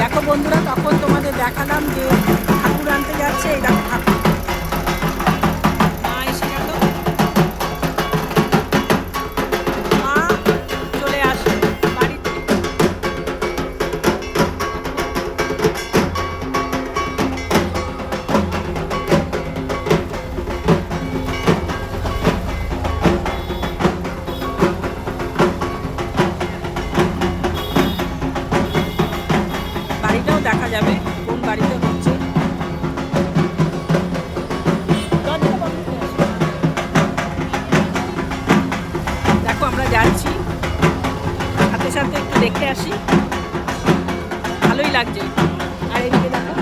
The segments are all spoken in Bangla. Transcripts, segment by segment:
দেখো বন্ধুরা, তখন তোমাদের দেখালাম যে ঠাকুর আনতে যাচ্ছে। এই দেখো ঠাকুর মা এসে গেল। মা চলে আসে বাড়িতে। বাড়িটাও দেখা যাবে কোন বাড়িতে হচ্ছে। দেখো আমরা যাচ্ছি, সাথে সাথে একটু দেখে আসি, ভালোই লাগছে। আর এদিকে দেখো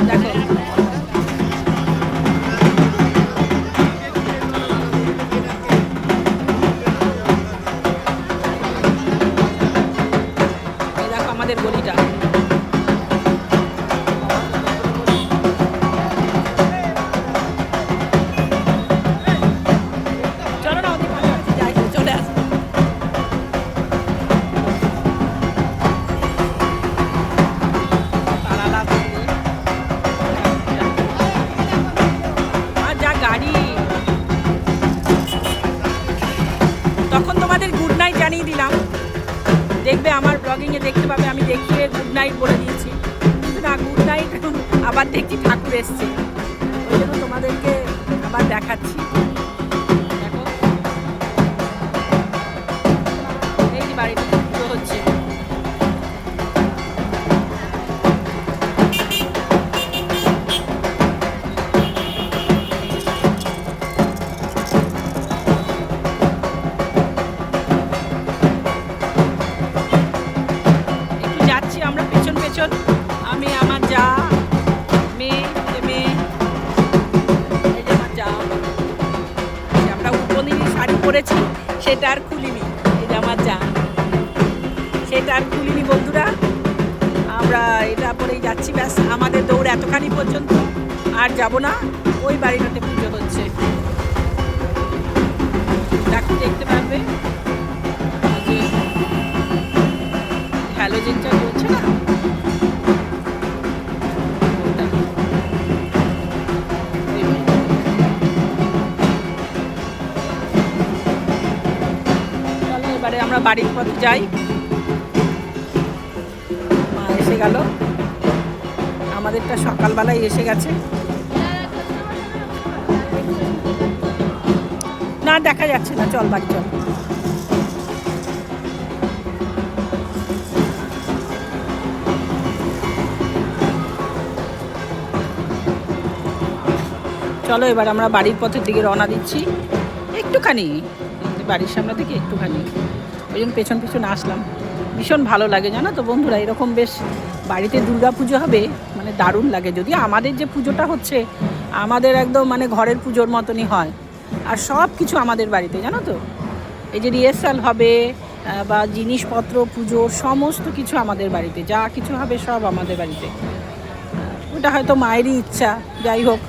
দেখো এই দেখো আমাদের গলিটা। চলো না ওদিকে কাছাকাছি যাই, চলে আসো। তারালা দিদি। আর যা গাড়ি, তখন তোমাদের গুড নাইট জানিয়ে দিলাম। দেখবে আমার ব্লগিংয়ে দেখতে পাবে আমি দেখিয়ে গুড নাইট বলে দিয়েছি, কিন্তু না, গুড নাইট আবার দেখছি ঠাকুর এসছে, ওই জন্য তোমাদেরকে আবার দেখাচ্ছি। দেখো এই যে বাড়িতে পুজো হচ্ছে। একটু যাচ্ছি আমরা পেছন পেছন, আমি আমার যা, মেয়ে, মেয়ে, এই যে আমার যা। এই যে আমরা উপনীল শাড়ি পরেছি, সেটা আর খুলিনি। এই যে আমার যা, সেটা আর খুলিনি বন্ধুরা। আমরা এটা পরেই যাচ্ছি, ব্যাস আমাদের দৌড় এতখানি পর্যন্ত, আর যাব না। ওই বাড়িটাতে পুজো হচ্ছে, দেখো দেখতে পারবে যে হ্যালোজেনটা জ্বলছে না, ওটা। ওই বাড়িটা। চলো এবারে আমরা বাড়ির পথে যাই। মা এসে গেল, আমাদেরটা সকালবেলায় এসে গেছে। না দেখা যাচ্ছে না, চল বাড়ি চল। চলো এবার আমরা বাড়ির পথের দিকে রওনা দিচ্ছি। একটুখানি বাড়ির সামনে থেকে একটুখানি, ওই জন্য পেছন পেছন আসলাম। ভীষণ ভালো লাগে জানো তো বন্ধুরা, এরকম বেশ বাড়িতে দুর্গা পুজো হবে মানে দারুণ লাগে। যদি আমাদের যে পুজোটা হচ্ছে আমাদের একদম মানে ঘরের পুজোর মতনই হয়, আর সব কিছু আমাদের বাড়িতে জানো তো। এই যে রিহার্সাল হবে বা জিনিসপত্র পুজোর সমস্ত কিছু আমাদের বাড়িতে, যা কিছু হবে সব আমাদের বাড়িতে। ওটা হয়তো মায়েরই ইচ্ছা, যাই হোক।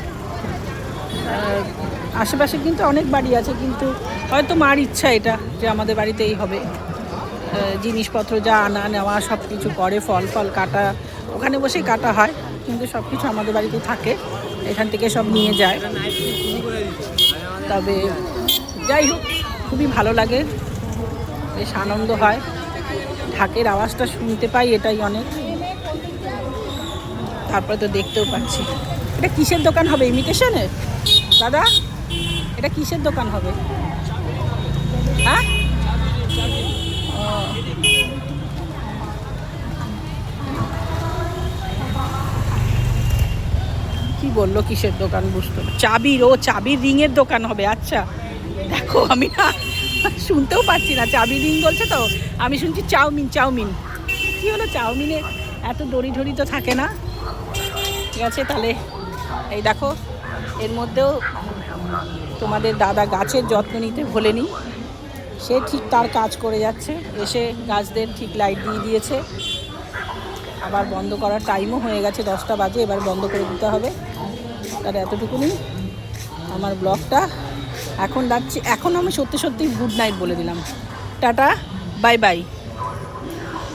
আশেপাশে কিন্তু অনেক বাড়ি আছে, কিন্তু হয়তো মার ইচ্ছা এটা যে আমাদের বাড়িতেই হবে। জিনিসপত্র যা আনা নেওয়া সব কিছু করে, ফল ফল কাটা ওখানে বসেই কাটা হয়, কিন্তু সব কিছু আমাদের বাড়িতেই থাকে, এখান থেকে সব নিয়ে যায়। তবে যাই হোক, খুবই ভালো লাগে, বেশ আনন্দ হয়। ঢাকের আওয়াজটা শুনতে পাই, এটাই অনেক। তারপরে তো দেখতেও পাচ্ছি। এটা কিসের দোকান হবে? ইমিটেশনের? দাদা এটা কিসের দোকান হবে? হ্যাঁ, কি বললো কিসের দোকান বুঝতে? চাবির, ও চাবির রিংয়ের দোকান হবে। আচ্ছা দেখো, আমি না শুনতেও পাচ্ছি না, চাবি রিং বলছে তো আমি শুনছি চাউমিন। চাউমিন কি হলো? চাউমিনে এত দড়ি ঢড়ি তো থাকে না। ঠিক আছে, তাহলে এই দেখো, এর মধ্যেও তোমাদের দাদা গাছের যত্ন নিতে ভোলেনি, সে ঠিক তার কাজ করে যাচ্ছে। এসে গাছদের ঠিক লাইট দিয়ে দিয়েছে। আবার বন্ধ করার টাইমও হয়ে গেছে, 10টা বাজে, এবার বন্ধ করে দিতে হবে। তাহলে এতটুকুনি আমার ব্লগটা এখন রাখছি, এখন আমি সত্যি সত্যি গুড নাইট বলে দিলাম। Tata, bye bye.